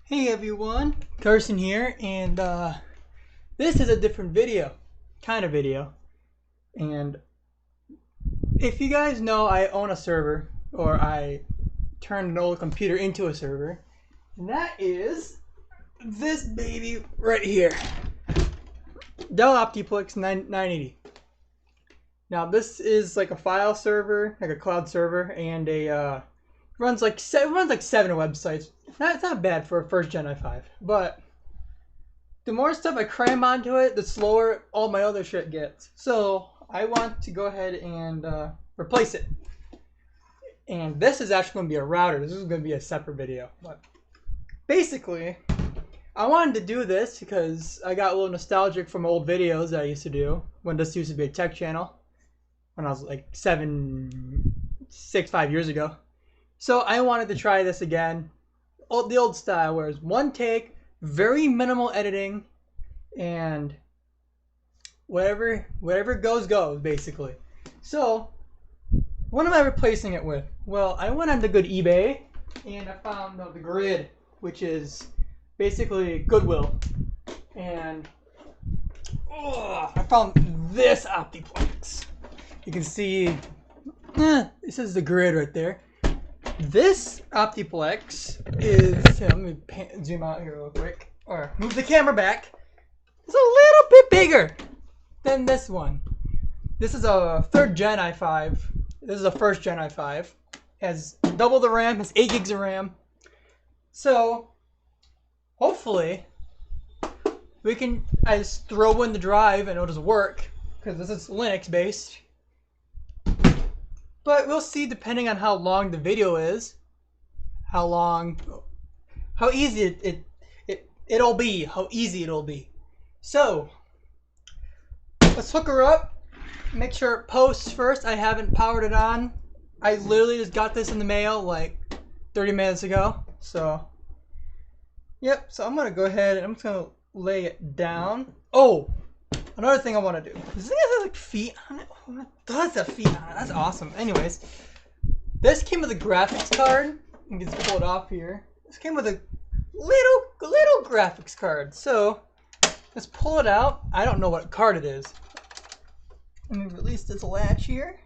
Hey everyone, Carson here, and this is a different kind of video. And if you guys know, I own a server, or I turned an old computer into a server, and that is this baby right here, Dell Optiplex 980. Now this is like a file server, like a cloud server, and runs like 7 websites. It's not bad for a first gen i5, but the more stuff I cram onto it, the slower all my other shit gets. So I want to go ahead and replace it. And this is actually going to be a router. This is going to be a separate video. But basically, I wanted to do this because I got a little nostalgic from old videos that I used to do when this used to be a tech channel when I was like 5 years ago. So I wanted to try this again. The old style, where it's one take, very minimal editing, and whatever goes, basically. So what am I replacing it with? Well, I went on the good eBay and I found the Grid, which is basically Goodwill, and I found this Optiplex. You can see this is the Grid right there. This Optiplex is, let me zoom out here real quick, or move the camera back. It's a little bit bigger than this one. This is a 3rd gen i5. This is a 1st gen i5. It has double the RAM, has 8 gigs of RAM. So, hopefully, I just throw in the drive and it'll just work, because this is Linux based. But we'll see, depending on how long the video is, how easy it'll be. So let's hook her up. Make sure it posts first. I haven't powered it on. I literally just got this in the mail like 30 minutes ago. So yep. So I'm gonna go ahead and I'm just gonna lay it down. Oh, another thing I want to do. Does this thing have like feet on it? Oh, it does have feet on it. That's awesome. Anyways, this came with a graphics card. You can just pull it off here. This came with a little graphics card. So let's pull it out. I don't know what card it is. Let me release this latch here.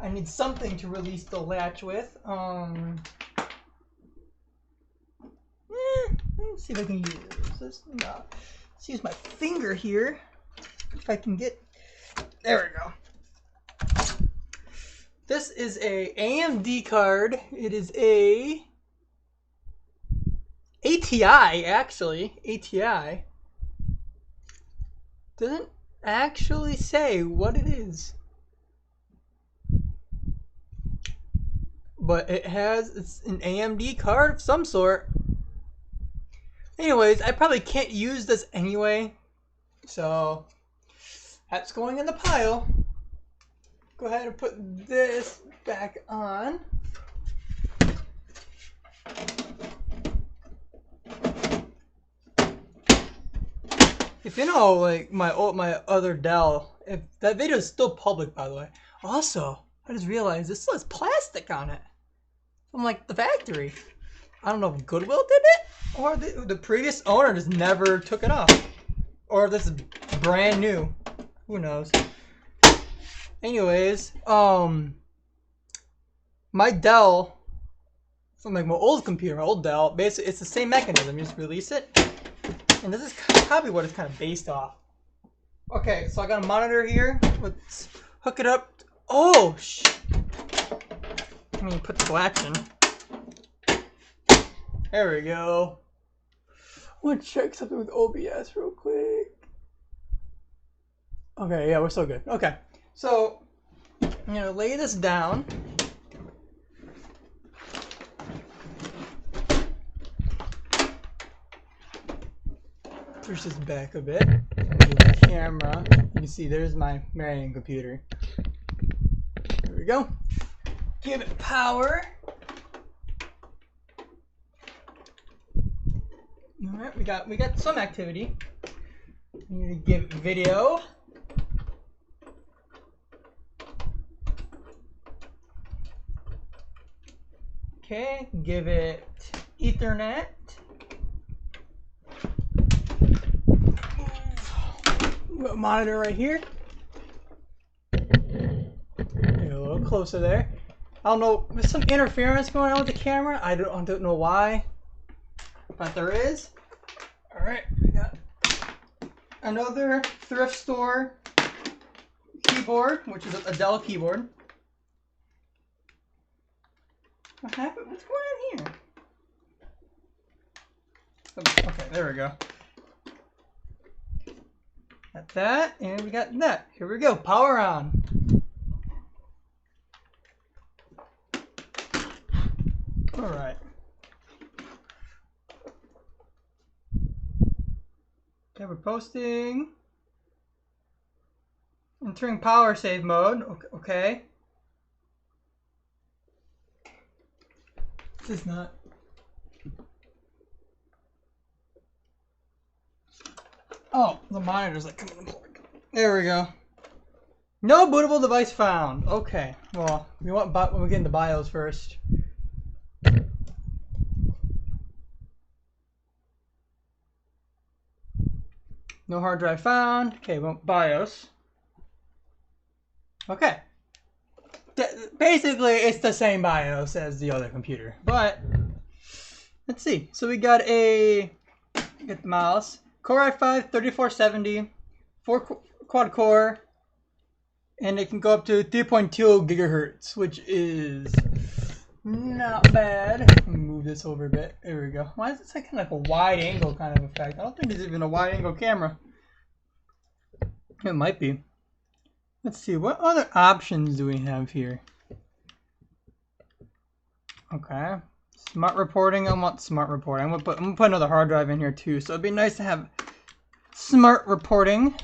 I need something to release the latch with. Let's see if I can use this. No. Let's use my finger here. If I can get. There we go. This is a AMD card. It is a ATI, actually. ATI. Doesn't actually say what it is. But it's an AMD card of some sort. Anyways, I probably can't use this anyway. So that's going in the pile. Go ahead and put this back on. If you know, like my other Dell, if that video is still public, by the way. Also, I just realized this still has plastic on it from like the factory. I don't know if Goodwill did it, or the previous owner just never took it off, or this is brand new. Who knows? Anyways, my Dell, from like my old computer, my old Dell, basically it's the same mechanism. You just release it, and this is probably what it's kind of based off. Okay, so I got a monitor here. Let's hook it up. Oh, let me put the latch in. There we go. I want to check something with OBS real quick. Okay, yeah, we're still good. Okay, so I'm gonna lay this down. Push this back a bit. Move the camera. You can see there's my Marion computer. There we go. Give it power. Alright, we got some activity. We need to give it video. Okay, give it Ethernet. Monitor right here. Get a little closer there. I don't know, there's some interference going on with the camera. I don't know why, but there is. All right, we got another thrift store keyboard, which is a Dell keyboard. What happened? What's going on here? Okay, there we go. Got that, and we got that. Here we go, power on. All right. Okay, we're posting. Entering power save mode. Okay. This is not. Oh, the monitor's like coming in. There we go. No bootable device found. Okay. Well, we want when we get into BIOS first. No hard drive found. Okay, well, BIOS. Okay. Basically, it's the same BIOS as the other computer, but let's see. So we got get the mouse. Core i5 3470, 4 quad core, and it can go up to 3.2 gigahertz, which is not bad. Let me move this over a bit. There we go. Why is this like kind of like a wide angle kind of effect? I don't think it's even a wide angle camera. It might be. Let's see, what other options do we have here? Okay. Smart reporting. I want smart reporting. I'm gonna put another hard drive in here too, so it'd be nice to have smart reporting.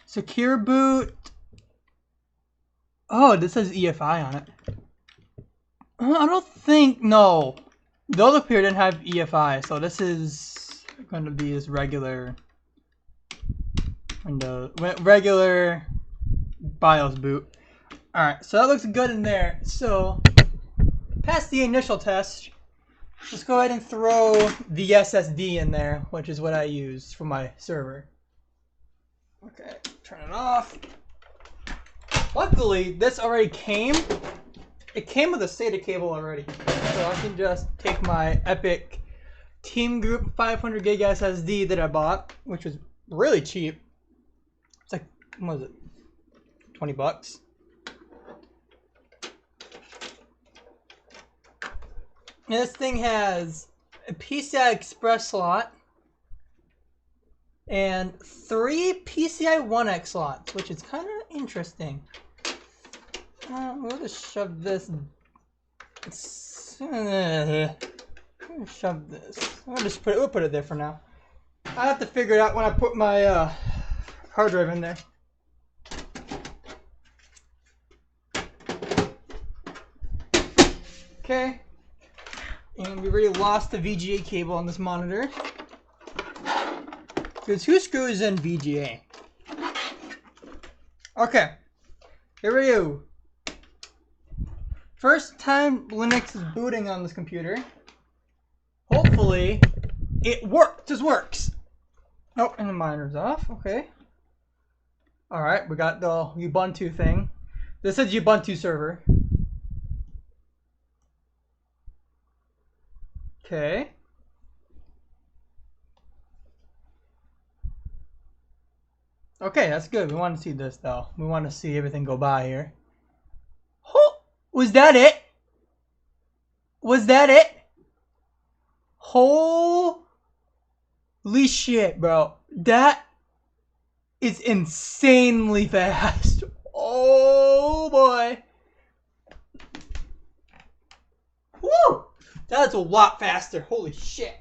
Secure boot. Oh, this says EFI on it. I don't think, no. The other computer didn't have EFI, so this is going to be his regular Windows, regular BIOS boot. Alright, so that looks good in there. So, past the initial test, let's go ahead and throw the SSD in there, which is what I use for my server. Okay, turn it off. Luckily, this already came. It came with a SATA cable already. So I can just take my Epic Team Group 500 gig SSD that I bought, which was really cheap. It's like, what was it? 20 bucks. And this thing has a PCI Express slot and 3 PCI 1X slots, which is kind of interesting. We'll just shove this. Shove this. We'll put it there for now. I have to figure it out when I put my hard drive in there. Okay. And we already lost the VGA cable on this monitor. Because who screws in VGA? Okay. Here we go. First time Linux is booting on this computer. Hopefully, it just works. Oh, and the monitor's off. Okay. Alright, we got the Ubuntu thing. This is Ubuntu server. Okay. Okay, that's good. We want to see this though. We want to see everything go by here. Oh, was that it? Was that it? Holy shit, bro. That is insanely fast. Oh boy. Woo! That's a lot faster. Holy shit.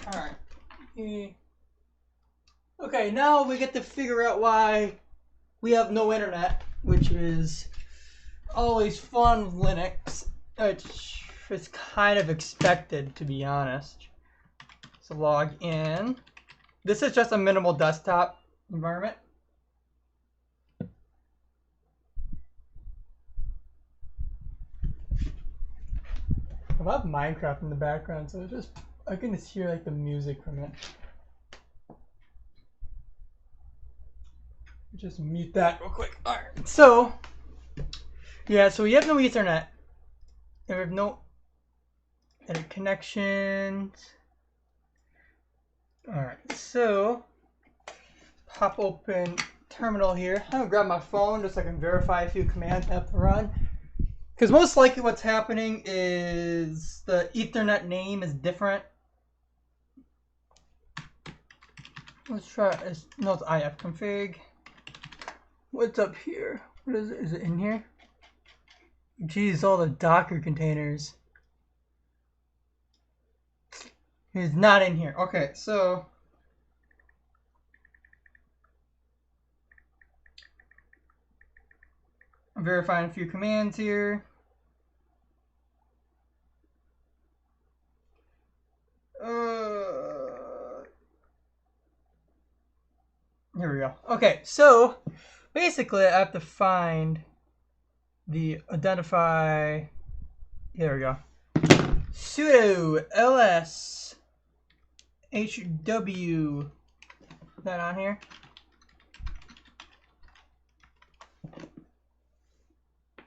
Alright. Okay, now we get to figure out why we have no internet, which is always fun with Linux. It's kind of expected, to be honest. So log in. This is just a minimal desktop environment. I have Minecraft in the background, so I can just hear like the music from it. Just mute that real quick. All right. So yeah, so we have no Ethernet, and we have no any connections. All right. So pop open terminal here. I'm gonna grab my phone just so I can verify a few commands I have to run. Because most likely what's happening is the Ethernet name is different. Let's try, no, it's ifconfig. What's up here? What is it? Is it in here? Geez, all the Docker containers. It's not in here. Okay, so I'm verifying a few commands here. Here we go. Okay, so basically I have to find the identify. Here we go. Sudo ls hw. Is that on here?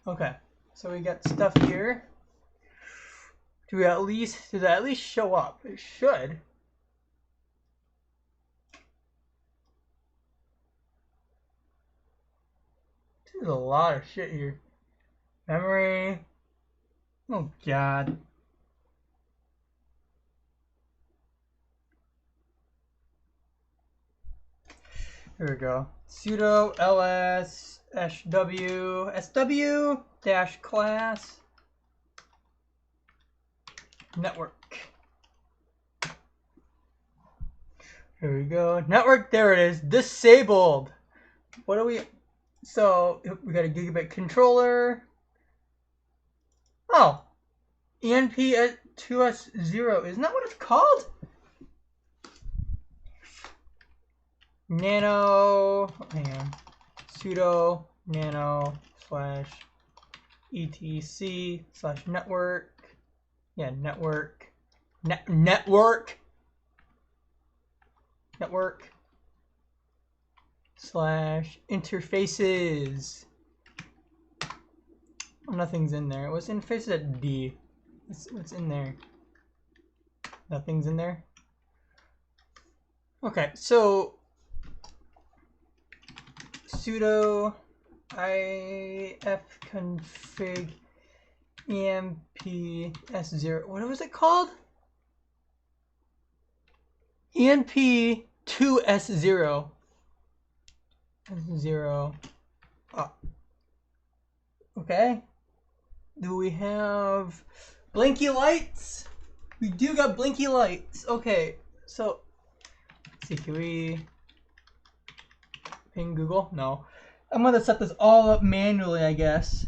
Okay, so we got stuff here. Does that at least show up? It should. There's a lot of shit here. Memory. Oh god. Here we go. Sudo ls sw dash class network. Here we go. Network, there it is. Disabled. What do we... So, we got a gigabit controller. Oh. ENP2S0. Isn't that what it's called? Nano... Hang on. Sudo nano slash etc slash network. Yeah, network. Network slash interfaces. Oh, nothing's in there. What's interfaces at D? What's in there? Nothing's in there. Okay, so sudo ifconfig emp-s0. What was it called? enp2s0. S0. Oh. Okay. Do we have blinky lights? We do got blinky lights. Okay, so let's see, can we ping Google? No. I'm gonna set this all up manually, I guess.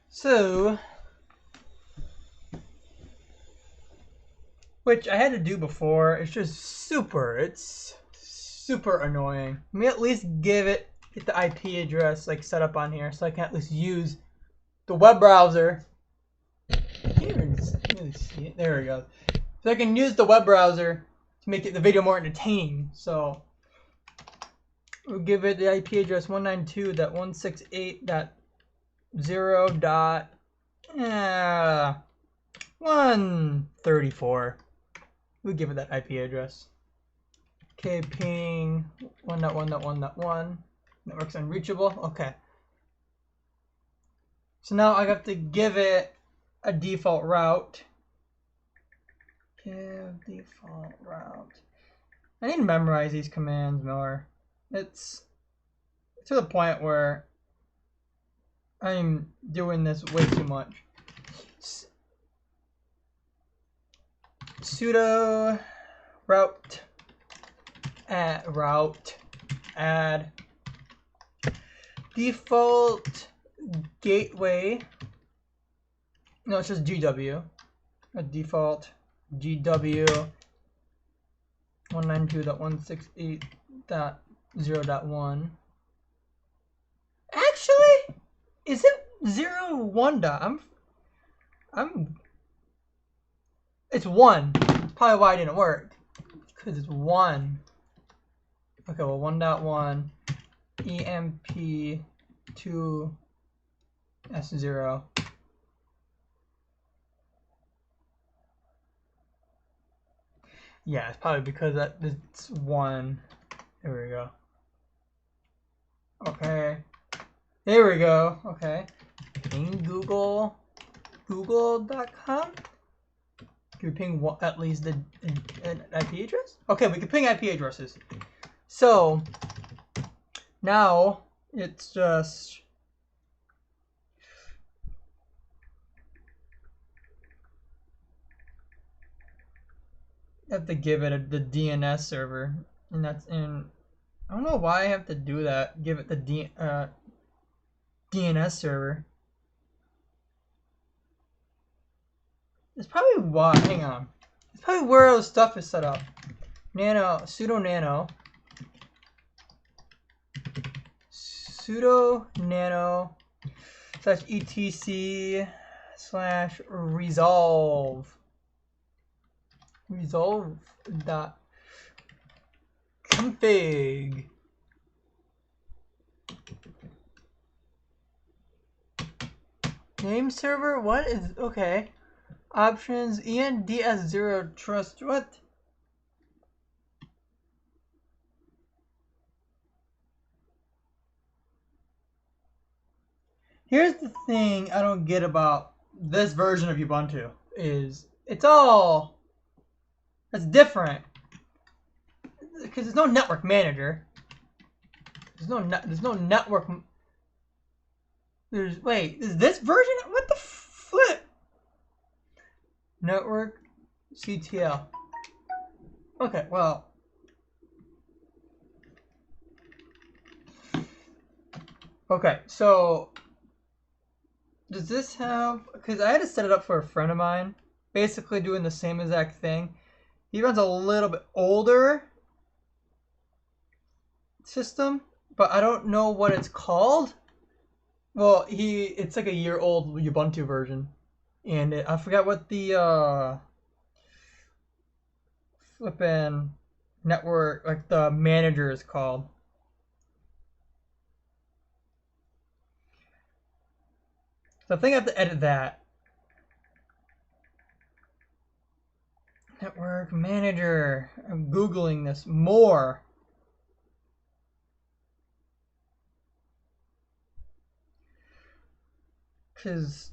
So, which I had to do before, it's super annoying. Let me at least get the IP address like set up on here so I can at least use the web browser. Can't even really see it. There we go. So I can use the web browser to make the video more entertaining. So we'll give it the IP address 192.168.0.134. We'll give it that IP address. Okay, ping 1.1.1.1. Network's unreachable. Okay. So now I have to give it a default route. Give default route. I need to memorize these commands more. It's to the point where I'm doing this way too much. Sudo route add default gateway. No, it's just GW. A default GW 192.168.0.1. Actually, is it 0.1 dot? It's 1. Probably why it didn't work. Because it's 1. Okay, well 1.1 EMP2 S0. Yeah, it's probably because that it's 1. There we go. Okay. There we go. Okay. Ping Google.com. Can we ping at least an IP address? Okay, we can ping IP addresses. So now it's just have to give it the DNS server, and that's in. I don't know why I have to do that. Give it the DNS server. It's probably why. Hang on. It's probably where the stuff is set up. Sudo nano /etc/resolve resolve.config. Name server? What is okay? Options ENDS0 trust what? Here's the thing I don't get about this version of Ubuntu is it's different because there's no network manager. There's no network. Wait, is this version? What the flip? Network CTL. Okay, well. Okay, so does this have, because I had to set it up for a friend of mine, basically doing the same exact thing. He runs a little bit older system, but I don't know what it's called. Well, it's like a year old Ubuntu version, and I forgot what the flippin' network, like the manager is called. So I think I have to edit that. Network manager. I'm Googling this more. Because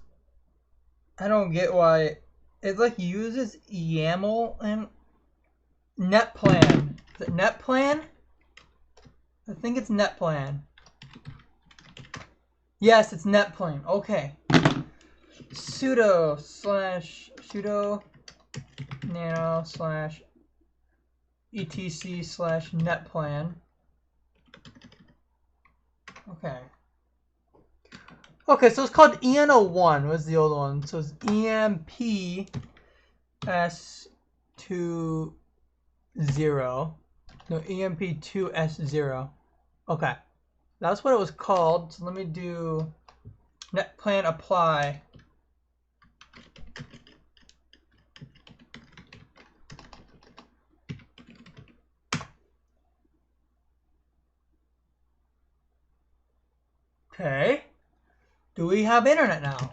I don't get why it like uses YAML and NetPlan. Is it NetPlan? I think it's NetPlan. Yes, it's NetPlan. Okay. Sudo nano /etc/netplan. Okay. Okay, so it's called EN01 was the old one. So it's EMP S20. No, EMP2S0. Okay. That's what it was called. So let me do netplan apply. Okay. Do we have internet now?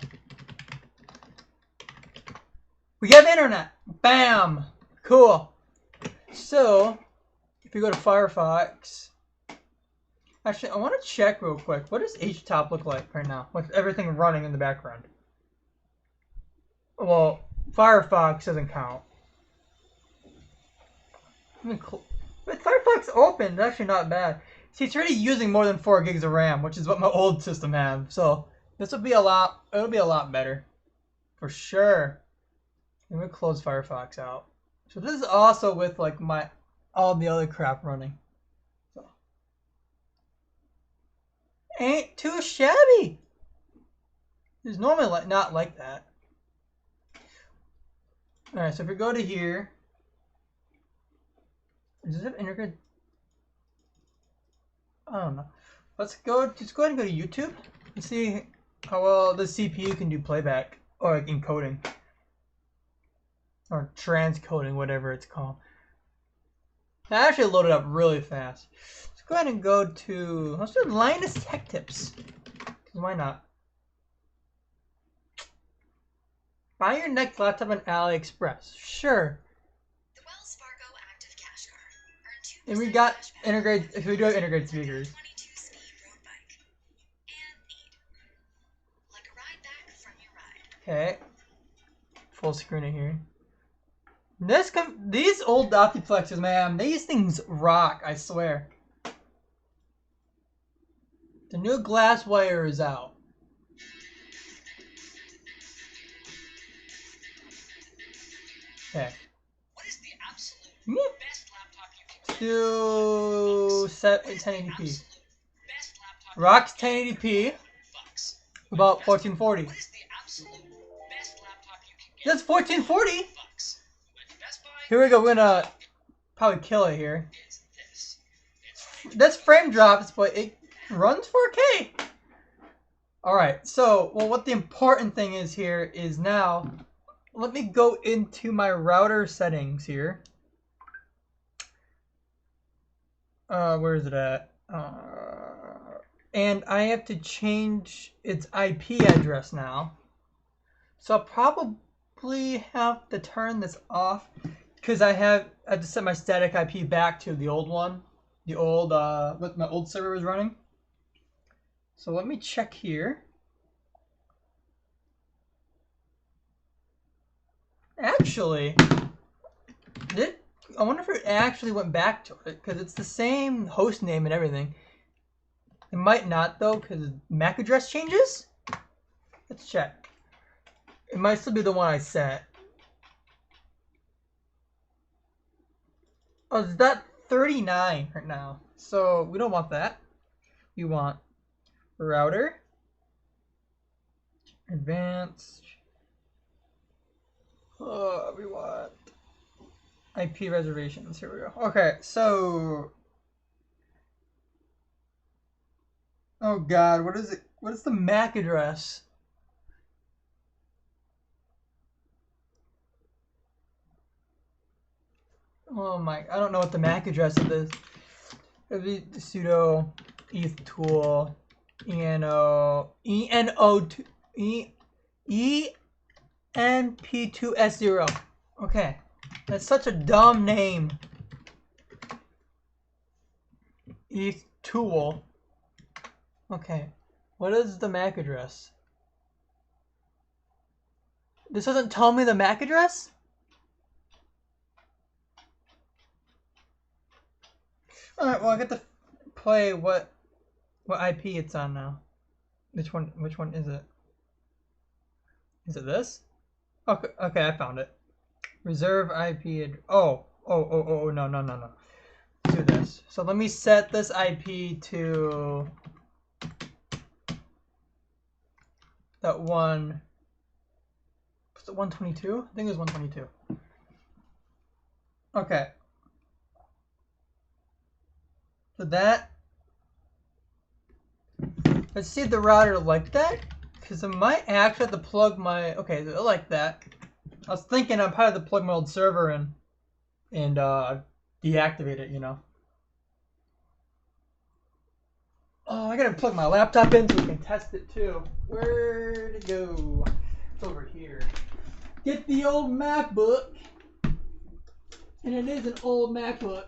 We have internet. Bam. Cool. So, if you go to Firefox, actually, I want to check real quick. What does HTOP look like right now with everything running in the background? Well, Firefox doesn't count. With Firefox open, it's actually not bad. See, it's already using more than 4 gigs of RAM, which is what my old system had. So this will be a lot. It'll be a lot better, for sure. Let me close Firefox out. So this is also with like all the other crap running. So ain't too shabby. It's normally not like that. Alright, so if we go to here, does it have integrated? I don't know. Let's go, just go ahead and go to YouTube and see how well the CPU can do playback, or like encoding, or transcoding, whatever it's called. I actually loaded up really fast. Let's go ahead and go to, let's do Linus Tech Tips, because why not? Buy your next laptop on AliExpress. Sure. The Wells Fargo Active Cash Card. Earn 2% And we got cashback integrate, if we do have integrated with a speakers. 22-speed road bike. And need. Like a ride back from your ride. Okay. Full screen it here. These old Optiplexes, man, these things rock, I swear. The new glass wire is out. Okay. What is the absolute Yep. best laptop you can Do 1080p. best laptop Rocks 1080p, bucks? about 1440. What is the absolute best laptop you can get? That's 1440. Bucks. With Best Buy Here we go. We're gonna probably kill it here. is this. It's That's frame drops, but it runs 4K. Alright, so, well, what the important thing is here is now, let me go into my router settings here. Where is it at? And I have to change its IP address now. So I'll probably have to turn this off because I have to set my static IP back to the old one. The old, what my old server was running. So let me check here. Actually, I wonder if it actually went back to it, because it's the same host name and everything. It might not, though, because MAC address changes? Let's check. It might still be the one I set. Oh, it's that 39 right now. So we don't want that. We want router, advanced. We want IP reservations. Here we go. Okay, so. Oh God, what is it? What is the MAC address? Oh my, I don't know what the MAC address of this. It'd be sudo eth tool eno enp2s0. Okay, that's such a dumb name. Eth tool. Okay, what is the MAC address? This doesn't tell me the MAC address? Alright, well I get to play what IP it's on now. Which one is it? Is it this? Okay, I found it. Reserve IP no. Let's do this. So let me set this IP to that one. Was it 122? I think it was 122. Okay. So that. Let's see if the router like that. Because I might actually have to plug my. Okay, so like that. I was thinking I'd probably have to plug my old server in and deactivate it, you know. Oh, I gotta plug my laptop in so we can test it too. Where'd it go? It's over here. Get the old MacBook. And it is an old MacBook.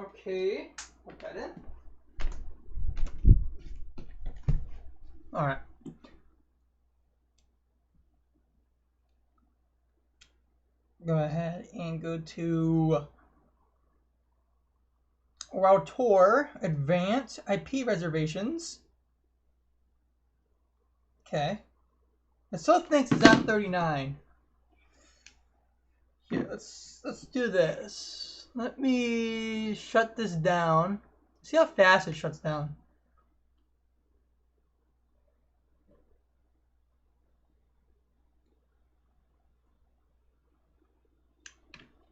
Okay, put that in. Alright. Go ahead and go to router, advanced IP reservations. Okay. It still thinks it's at 39. Here, let's do this. Let me shut this down. See how fast it shuts down.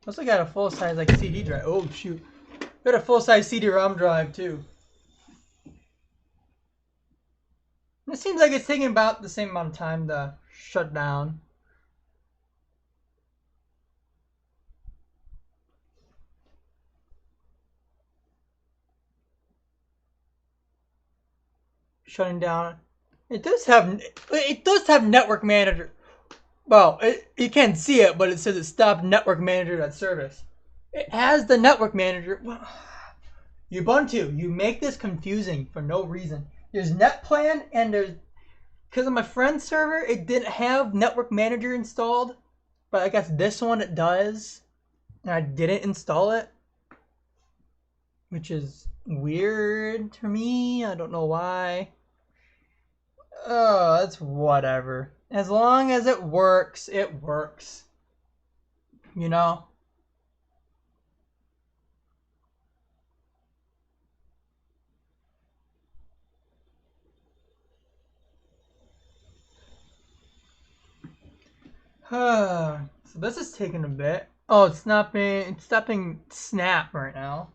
Also got a full size like CD drive. Oh shoot. Got a full size CD-ROM drive too. And it seems like it's taking about the same amount of time to shut down. Shutting down. It does have network manager. Well, you can't see it, but it says it stopped network manager service. It has the network manager. Well, Ubuntu, you make this confusing for no reason. There's NetPlan and there's, because of my friend's server, it didn't have network manager installed, but I guess this one it does, and I didn't install it, which is weird to me. I don't know why. Oh, that's whatever. As long as it works, it works. You know? So this is taking a bit. Oh, it's stopping snap right now.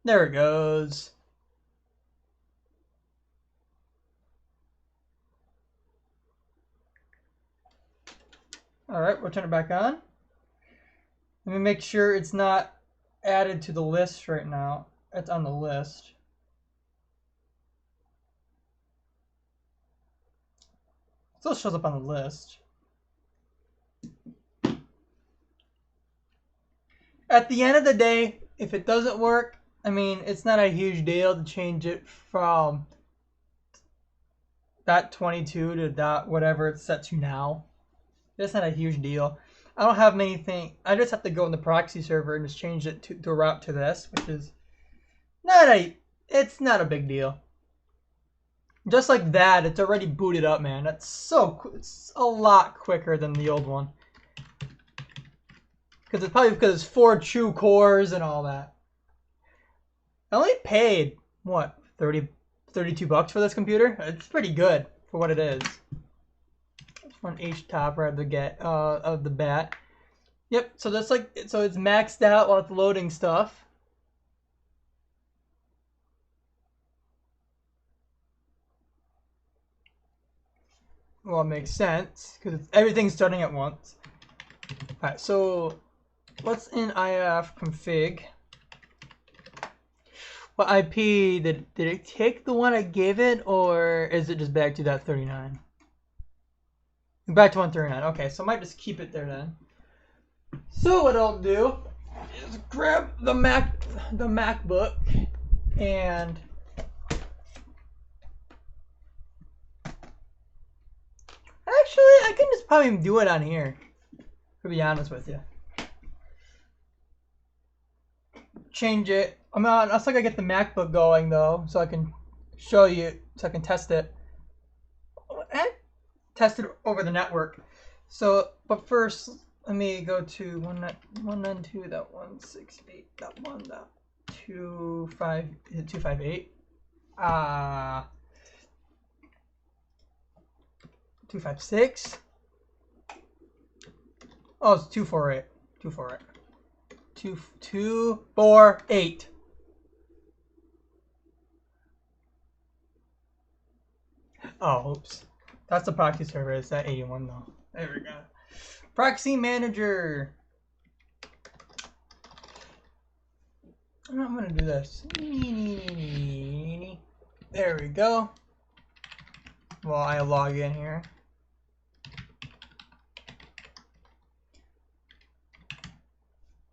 There it goes. Alright, we'll turn it back on. Let me make sure it's not added to the list right now. It's on the list. Still shows up on the list. At the end of the day, if it doesn't work, I mean, it's not a huge deal to change it from .22 to dot whatever it's set to now. It's not a huge deal. I don't have many things. I just have to go in the proxy server and just change it to route to this, which is it's not a big deal. Just like that, it's already booted up, man. It's a lot quicker than the old one. Because it's probably because it's 4 true cores and all that. I only paid, what, 32 bucks for this computer? It's pretty good for what it is. One H top right of the bat. Yep, so that's like, so it's maxed out while it's loading stuff. Well, it makes sense because everything's starting at once. All right, so what's in IF config? What IP did it take the one I gave it, or is it just back to that 39? Back to 139. Okay, so I might just keep it there then. So what I'll do is grab the MacBook and actually I can just probably do it on here, to be honest with you. Change it. I'm still gonna get the MacBook going though, so I can show you, so I can test it. Test it over the network. So, but first, let me go to 192.168.1.258. 256. Oh, it's 248. 248. 248. Oh, oops. That's the proxy server. It's at 81 though. There we go. Proxy manager. I'm gonna do this. There we go. Well, I log in here.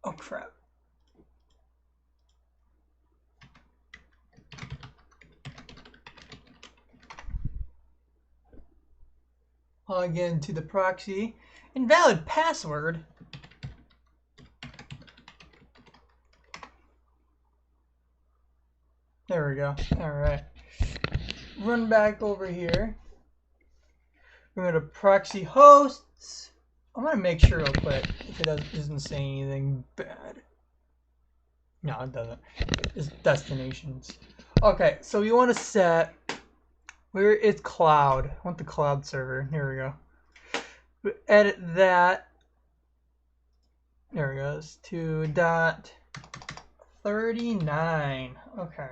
Oh crap. Log into the proxy. Invalid password. There we go. Alright. Run back over here. We're going to proxy hosts. I want to make sure real quick if it doesn't say anything bad. No, it doesn't. It's destinations. Okay, so we want to set where is cloud. I want the cloud server. Here we go. We edit that. There it goes. 2.39. Okay.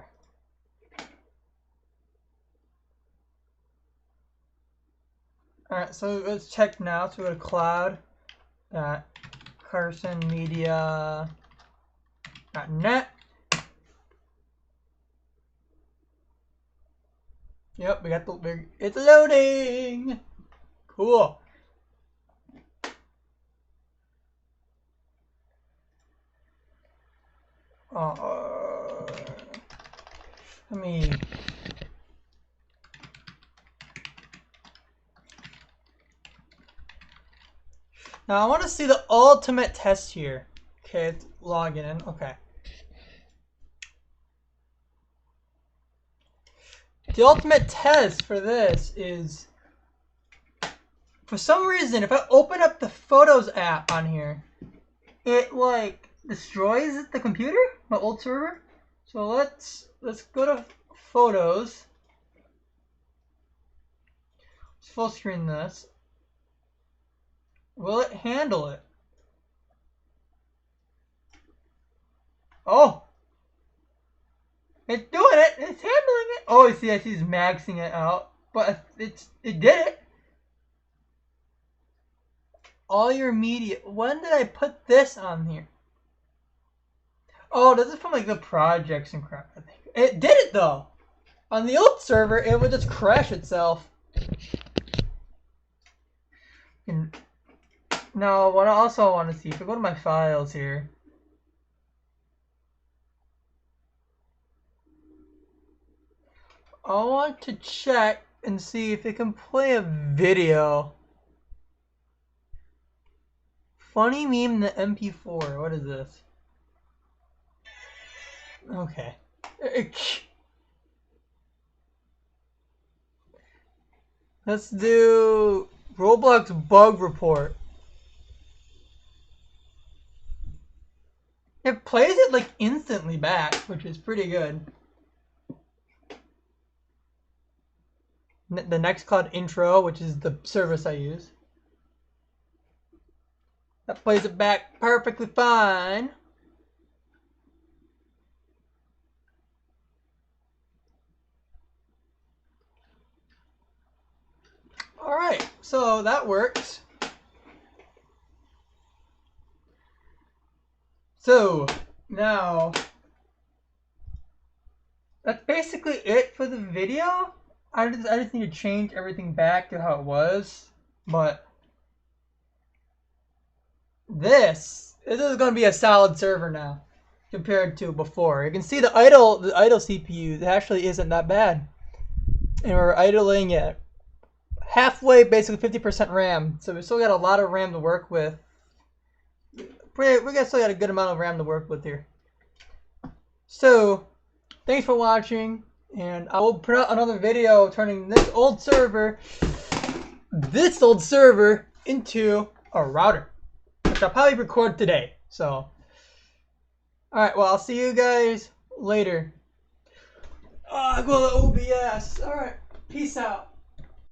Alright, so let's check now. So we go to cloud. carsonmedia.net. Yep, we got the. It's loading. Cool. Let me. Now I want to see the ultimate test here. Okay, let's log in. Okay. The ultimate test for this is, for some reason, if I open up the Photos app on here, it like destroys the computer, my old server. So let's go to Photos. Let's full screen this. Will it handle it? Oh, it's doing it. It's handling it. Oh, see, I see it's maxing it out, but it did it. All your media. When did I put this on here? Oh, this is from like the projects and crap. I think it did it though. On the old server, it would just crash itself. And now, what I also want to see, if I go to my files here, I want to check and see if it can play a video. Funny meme the MP4. What is this? Okay. Let's do Roblox bug report. It plays it like instantly back, which is pretty good. The Nextcloud intro, which is the service I use, that plays it back perfectly fine. Alright, so that works. So, now, that's basically it for the video. I just need to change everything back to how it was. But this is going to be a solid server now compared to before. You can see the idle CPU actually isn't that bad. And we're idling at halfway, basically 50% RAM. So we still got a lot of RAM to work with. We still got a good amount of RAM to work with here. So, thanks for watching, and I will put out another video turning this old server into a router, which I'll probably record today. So, alright, well, I'll see you guys later. Oh, I go to OBS. Alright, peace out.